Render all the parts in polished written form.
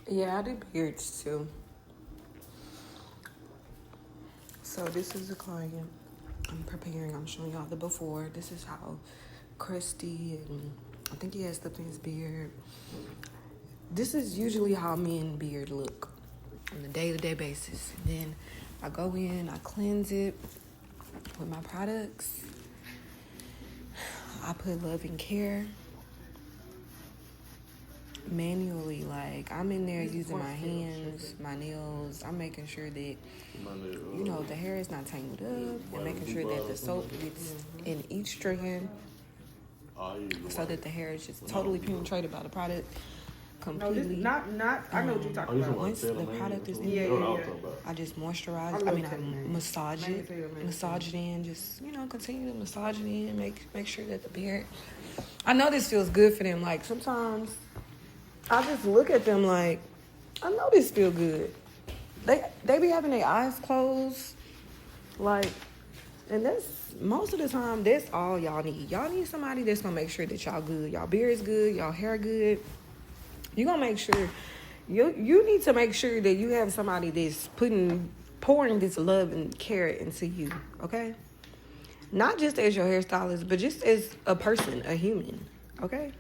Yeah, I do beards too. So this is the client I'm preparing. I'm showing y'all the before. This is how crusty and I think he has stuff in his beard. This is usually how men beard look on a day-to-day basis. And then I go in, I cleanse it with my products. I put love and care manually. Like, I'm in there using my hands, my nails. I'm making sure that, you know, the hair is not tangled up, and making sure that the soap gets in each strand so that the hair is just totally penetrated by the product completely. No, not. I know what you're talking about. Once the product is in there, I just moisturize. I massage it. Massage it in. Just, you know, continue to massage it in. Make sure that the beard. I know this feels good for them. Like, sometimes I just look at them like, I know this feel good. They be having their eyes closed, like, and that's most of the time. That's all y'all need. Y'all need somebody that's gonna make sure that y'all good. Y'all beard is good. Y'all hair good. You gonna make sure you need to make sure that you have somebody that's pouring this love and care into you. Okay, not just as your hairstylist, but just as a person, a human. Okay.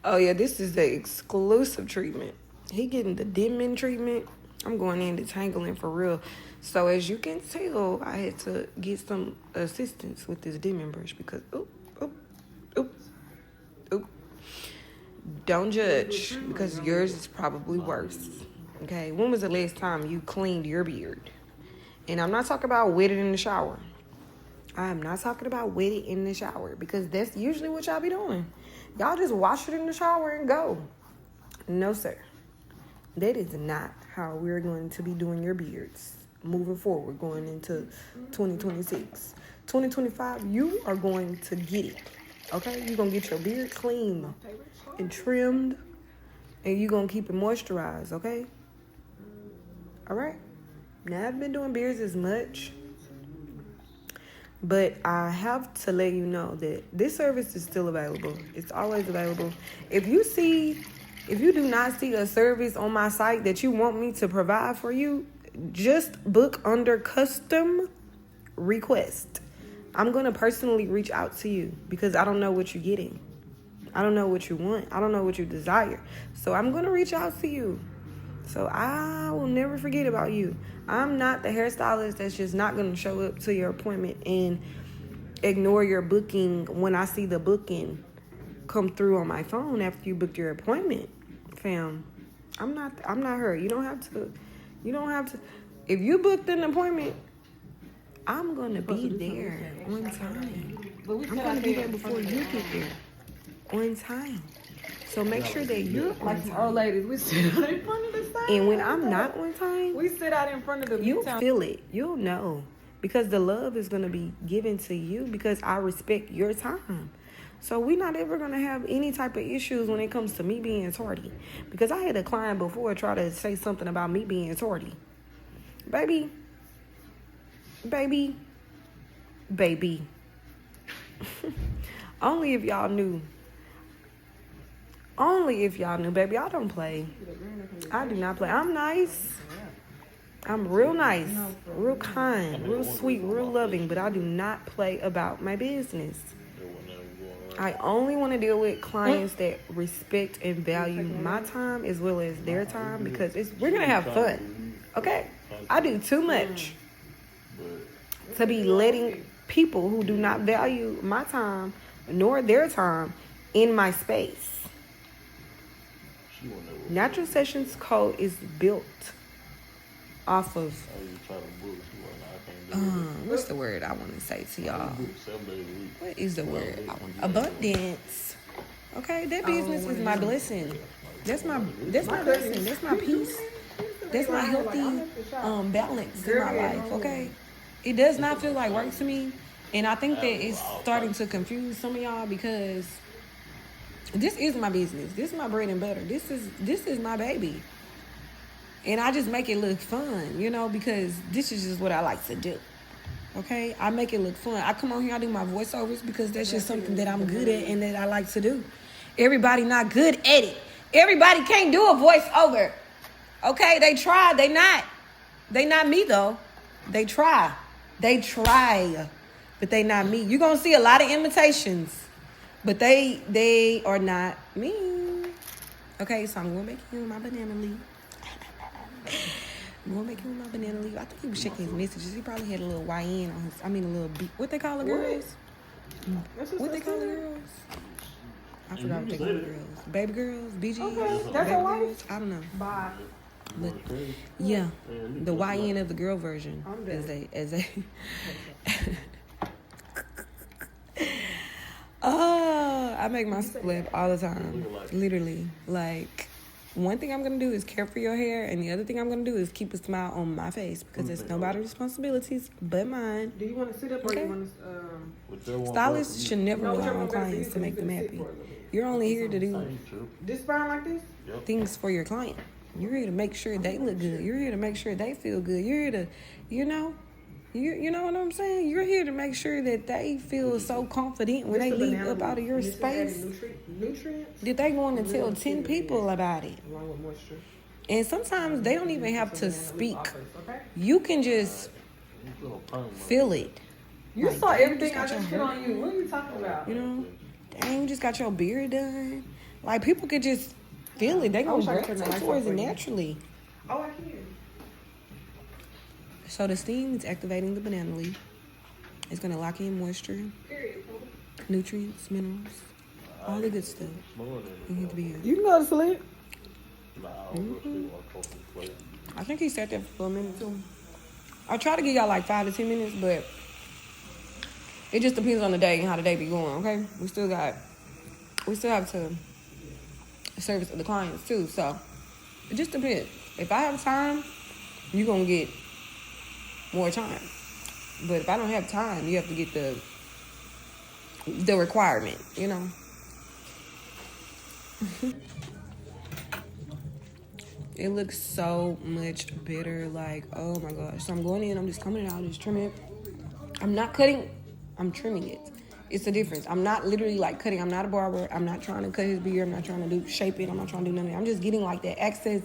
Oh yeah, this is the exclusive treatment. He getting the dimming treatment. I'm going in detangling for real. So as you can tell, I had to get some assistance with this dimming brush because oop. Don't judge because yours is probably worse. Okay, when was the last time you cleaned your beard? And I'm not talking about wet it in the shower. I'm not talking about wet it in the shower because that's usually what y'all be doing. Y'all just wash it in the shower and go. No, sir. That is not how we're going to be doing your beards moving forward, going into 2026. 2025, you are going to get it. Okay? You're going to get your beard clean and trimmed, and you're going to keep it moisturized, okay? All right? Now, I haven't been doing beards as much, but I have to let you know that this service is still available. It's always available. If you do not see a service on my site that you want me to provide for you, just book under custom request. I'm going to personally reach out to you because I don't know what you're getting. I don't know what you want. I don't know what you desire. So I'm going to reach out to you. So I will never forget about you. I'm not the hairstylist that's just not going to show up to your appointment and ignore your booking when I see the booking come through on my phone after you booked your appointment, fam. I'm not her. You don't have to. If you booked an appointment, I'm going to be there on time. I'm going to be there before you get there on time. So make sure that you're like the old ladies. We sit out in front of the sign. And when I'm not on time, we sit out in front of the. You'll feel it. You'll know because the love is going to be given to you because I respect your time. So we're not ever going to have any type of issues when it comes to me being tardy. Because I had a client before try to say something about me being tardy. Baby. Only if y'all knew. Baby. I don't play. I do not play. I'm nice. I'm real nice, real kind, real sweet, real loving, but I do not play about my business. I only want to deal with clients that respect and value my time as well as their time because we're going to have fun, okay? I do too much to be letting people who do not value my time nor their time in my space. Natural Sessions Co. is built off of what's the word I want to say to y'all? What is the word I want? Abundance. Okay, that business is my blessing. That's my blessing. That's my peace. That's my healthy balance in my life. Okay, it does not feel like work to me, and I think that it's starting to confuse some of y'all because this is my business. This is my bread and butter. This is my baby. And I just make it look fun, you know, because this is just what I like to do. Okay? I make it look fun. I come on here, I do my voiceovers because that's just something that I'm good at and that I like to do. Everybody not good at it. Everybody can't do a voiceover. Okay, they try. They not me though. They try. But they not me. You're gonna see a lot of imitations. But they are not me. Okay, so I'm gonna make you my banana leaf. I'm gonna make you my banana leaf. I think he was checking his messages. He probably had a little YN on his, a little B. What they call the girls? What they call the girls? I forgot what they call the girls. Baby girls? BG? Okay, that's a wife? I don't know. Bye. But yeah, the YN of the girl version as a I make myself laugh all the time. Literally. Like, one thing I'm gonna do is care for your hair, and the other thing I'm gonna do is keep a smile on my face because it's nobody's responsibilities but mine. Do you want to sit up or you want to? Stylists should never rely on clients to make them happy. You're only here to do This fine like this? things for your client. You're here to make sure they look good. You're here to make sure they feel good. You're here to, you know what I'm saying? You're here to make sure that they feel so confident when they leave up out of your space that they going to tell 10 people about it. Along with moisture. And sometimes they don't even have to speak. You can just feel it. You like, saw everything I just put on you. What are you talking about? You know? Dang, you just got your beard done. Like, people could just feel it. They gonna gravitate towards it naturally. Oh, I can. So the steam is activating the banana leaf. It's gonna lock in moisture, nutrients, minerals, all the good stuff. You need to be here. You can go to sleep. I think he sat there for a minute too. I try to give y'all like 5 to 10 minutes, but it just depends on the day and how the day be going. Okay, we still have to service the clients too, so it just depends. If I have time, you're gonna get more time. But if I don't have time, you have to get the requirement, you know. It looks so much better. Like, oh my gosh. So I'm going in, I'm just coming out, just trimming it. I'm not cutting, I'm trimming it. It's the difference. I'm not literally like cutting. I'm not a barber. I'm not trying to cut his beard. I'm not trying to shape it. I'm not trying to do nothing. I'm just getting like that excess.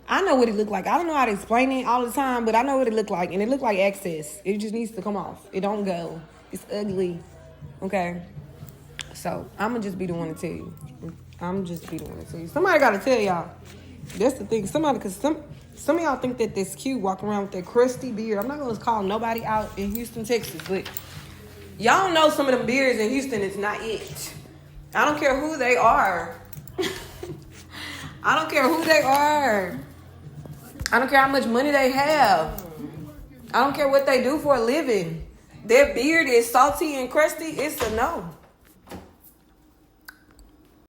I know what it looked like. I don't know how to explain it all the time, but I know what it looked like. And it looked like excess. It just needs to come off. It don't go. It's ugly. Okay? So, I'm going to just be the one to tell you. Somebody got to tell y'all. That's the thing. Because some of y'all think that this cute walking around with that crusty beard. I'm not going to call nobody out in Houston, Texas, but y'all know some of them beards in Houston is not it. I don't care who they are. I don't care who they are. I don't care how much money they have. I don't care what they do for a living. Their beard is salty and crusty. It's a no.